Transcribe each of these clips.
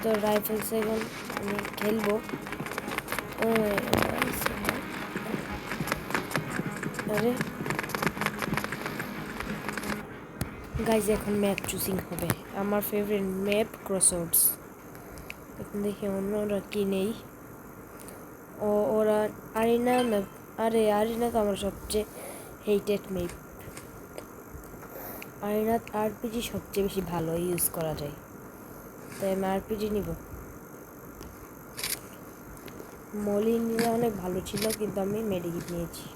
তো রাইফেল সেগুন আমি খেলবো। আরে গাইজ এখন ম্যাপ চুজিং হবে। আমার ফেভারিট ম্যাপ ক্রসওয়ার্ডস। এখন দেখি অন্যরা কি নেই। ওরা আরিনা ম্যাপ। আরে আরিনা তো আমার সবচেয়ে হেটেড ম্যাপ। আরিনা আরপিজি সবচেয়ে বেশি ভালো ইউজ করা যায়, তাই আমি আরপিজি নিব। মলি নিলে অনেক ভালো ছিল, কিন্তু আমি মেডিকিট নিয়েছি।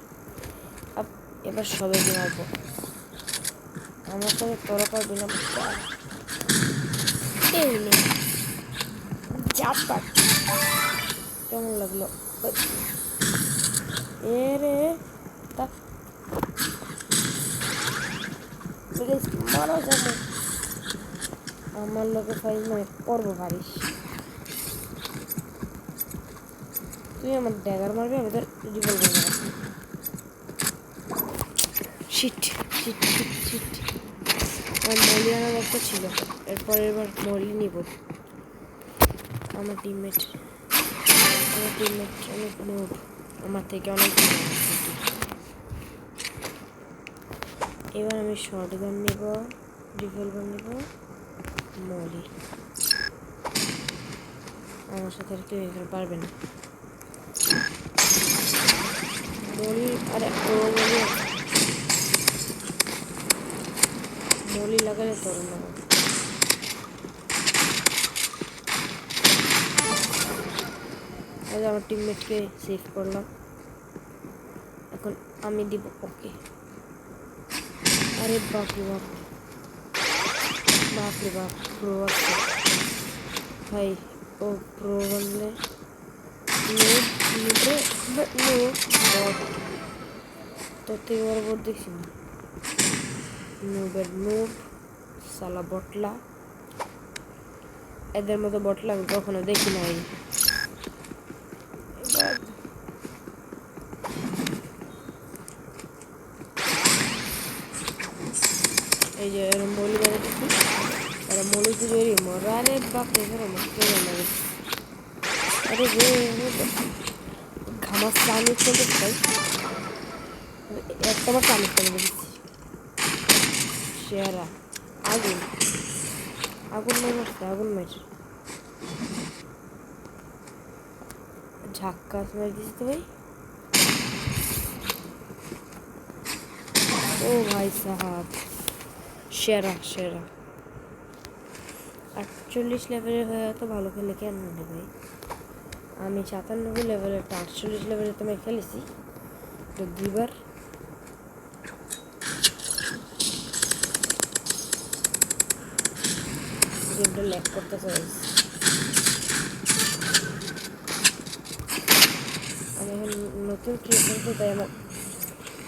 এবার সবাইকে মারবো। আমার সঙ্গে তোরা পারবি না। এই নে চাপা। কেমন লাগলো? এ রে তা মারা যাবে। আমার লোকে ফাইল নয় করবো পারিস। তুই আমার ড্যাগার মারবি, আমি তোর রিভলভার মারবো। Shit shit shit shit. আমার মলি আনার একটা ছিল, এরপর এবার মলি নিব। আমার টিমমেট অনেক মুভ, আমার থেকে অনেক। এবার আমি শর্টগান নিব, রিভলভার নিব, মলি। আমার সাথে আর কেউ এখানে পারবে না। মলি আরে মলি লাগালে তোর না। আমার টিমমেটকে সেভ করলাম, এখন আমি দিব ওকে। আরে বাপরে বাপ, বাপরে বাপ, প্রো আছে ভাই। ও প্রো বললে তোর থেকে বড় বোর্ড দেখছি না। নুব সালা বটলা। এদের মতো বটলা আমি কখনো দেখি নাই। এই যে এরা মলি মেরে দেখি, এরা মলি পুজোরই মরা। আরে বাপ রে, লাগে। আরে রে ঘামাস চাউনি চলতে চাই, একটাবার চালু করে দিচ্ছি। শেয়ারা আগুন আগুন মারছে, আগুন মারছে। ঝাক্কাস মার দিচ্ছি তো ভাই। ও ভাই সাহাব, সেরা 48 লেভেলের হয়ে এত ভালো খেলে কেন রে ভাই? আমি 97 লেভেলের 48 লেভেলে তোমায় খেলেছি তো দুইবার। গেমটা ল্যাগ করতেছে। আমি এখন নতুন ক্রিয়েট করতে, তাই আমার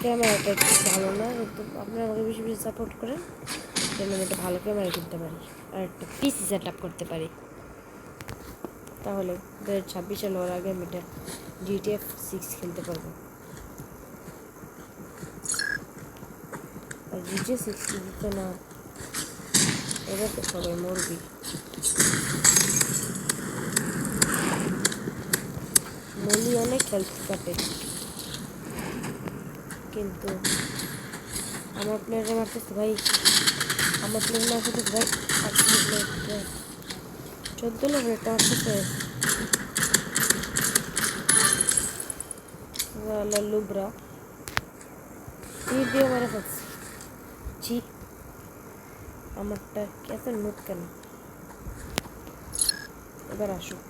ক্যামেরাটা একটু ভালো না, কিন্তু আপনারা আমাকে বেশি বেশি সাপোর্ট করেন যেন আমি একটা ভালো ক্যামেরা কিনতে পারি আর একটা পিসি সেট আপ করতে পারি। তাহলে 2026 সাল হওয়ার আগে আমি এটা GTA 6 খেলতে পারবো। আর GTA 6 দিতে না, এবার তো সবাই মরবি। মলি অনেক হেল্প কাটে, কিন্তু আমার প্লেয়ারে মারতেছে ভাই। আমার প্লেয়ার মারতেছে ভাই। 14 লেভেলটা মারতেছে লুবরা। তীর দিয়ে মারা ফেলছে। জি আমারটা এত নোট কেন? এবার আসুক।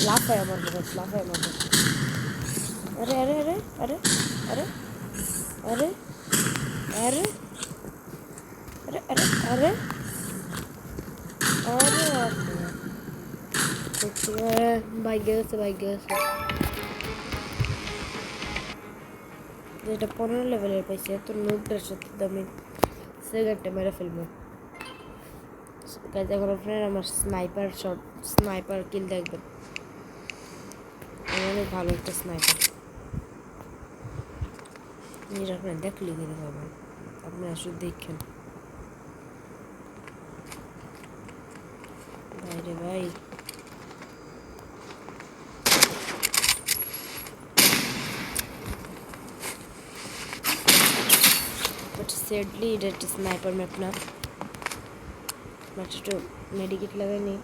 লাফায় আমার বস, লাফায় আমার বস। আরে আরে আরে আরে আরে আরে আরে আরে আরে আরে আরে ভাগ্য গেছে, ভাগ্য গেছে। যেটা 15 লেভেলের পাইছে, এত নোটটার সাথে আমি সেকেন্ডে মেরে ফেলবো। এখন আপনার আমার স্নাইপার কিল দেখবেন। আমি অনেক ভালো একটা স্নাইপার। নিজের আপনার দেখলে কিনে পাবেন, আপনারা শুধু দেখেন। ভাইরে ভাই, বাট স্যাডলি এটা একটা স্নাইপার ম্যাপ না। বাট একটু মেডিকেট লাগাই নি।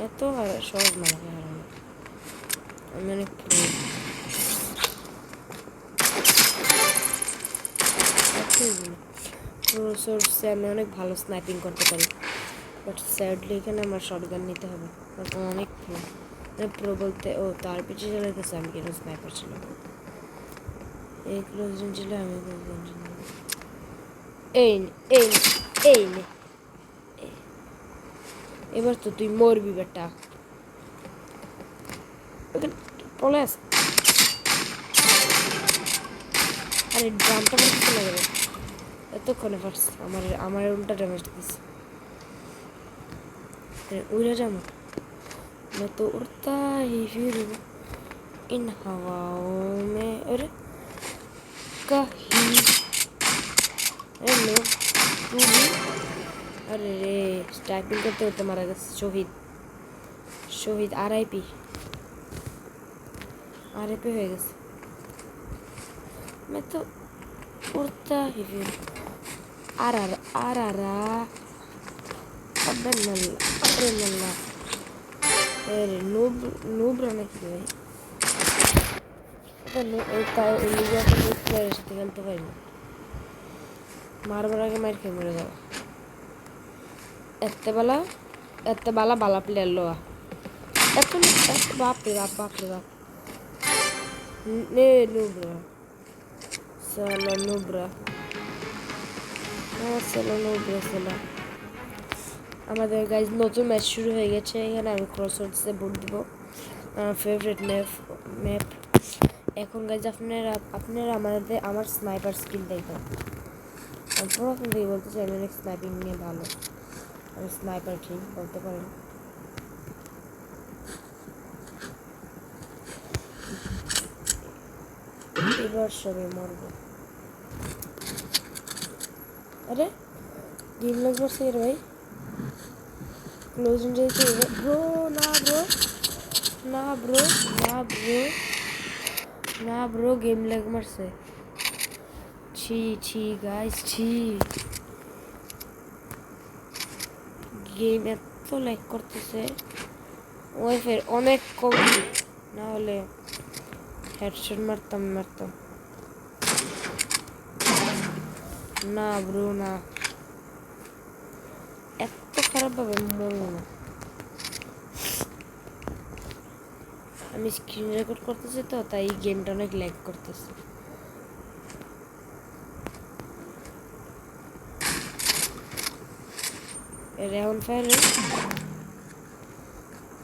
এত সহজ না আমাকে হারানো, আমি অনেক প্রো সোর্সে আমি অনেক ভালো স্নাইপিং করতে পারি। বাট স্যাডলি এখানে আমার শটগান নিতে হবে, কারণ অনেক প্রো। প্রো বলতে ও তার পিছিয়ে চালাইতেছে, আমি কেন স্নাইপার ছিল। এই ক্লোজ রেঞ্জ ছিল, আমি ক্লোজ রেঞ্জ এই নে, এই নে, এই নে। এবার তো তুই মরবি বেটা। পলাস, আরে ড্রামটা মারতে লাগে না এতক্ষণে ফার্স্ট আমার উল্টা ড্যামেজ দিচ্ছে। उड़ा जाऊँ मैं तो उड़ता ही फिर इन हवाओं में। अरे कहीं हेलो तू भी। अरे रे स्टाइपिंग करते होते मारा गया। शहीद शहीद RIP RIP हो गया। मैं तो उड़ता ही फिर आरा अबे नल्ला, अरे नल्ला, अरे नूब रहने के लिए तो ताई इंडिया के नूब प्लेयर से खेलते भाई मार के मार के मर जाओ। एत्ते बाला बाला प्लेयर लो बाप रे बाप ने नूब्रा साला नूब्रा साला नूब्रा साला। আমাদের গাইজ নতুন ম্যাচ শুরু হয়ে গেছে। এখানে আমি ক্রসওয়ার্ডসে ভোট দিব, আমার ফেভারিট ম্যাপ। এখন গাইজ আপনারা আমার স্নাইপার স্কিল দেখবেন। আমি প্রথম থেকে বলতে চাই আমি অনেক স্নাইপিং নিয়ে ভালো, আমি স্নাইপার ঠিক বলতে পারেন। এবার সবে মরবো। আরে গেম লাগ মারছে রে ভাই, ক্লোজ রেঞ্জ ব্রো। না ব্রো গেম ল্যাগ মারছে। ছি গাইস ছি, গেম এত ল্যাগ করতেছে। ওয়াইফাই অনেক কম, না হলে হেডশট মারতাম। না ব্রো না, এত খারাপ ভাবে মরবো না। আমি স্ক্রিন রেকর্ড করতেছি তো তাই গেমটা অনেক ল্যাগ করতেছে। রেহন ফায়ার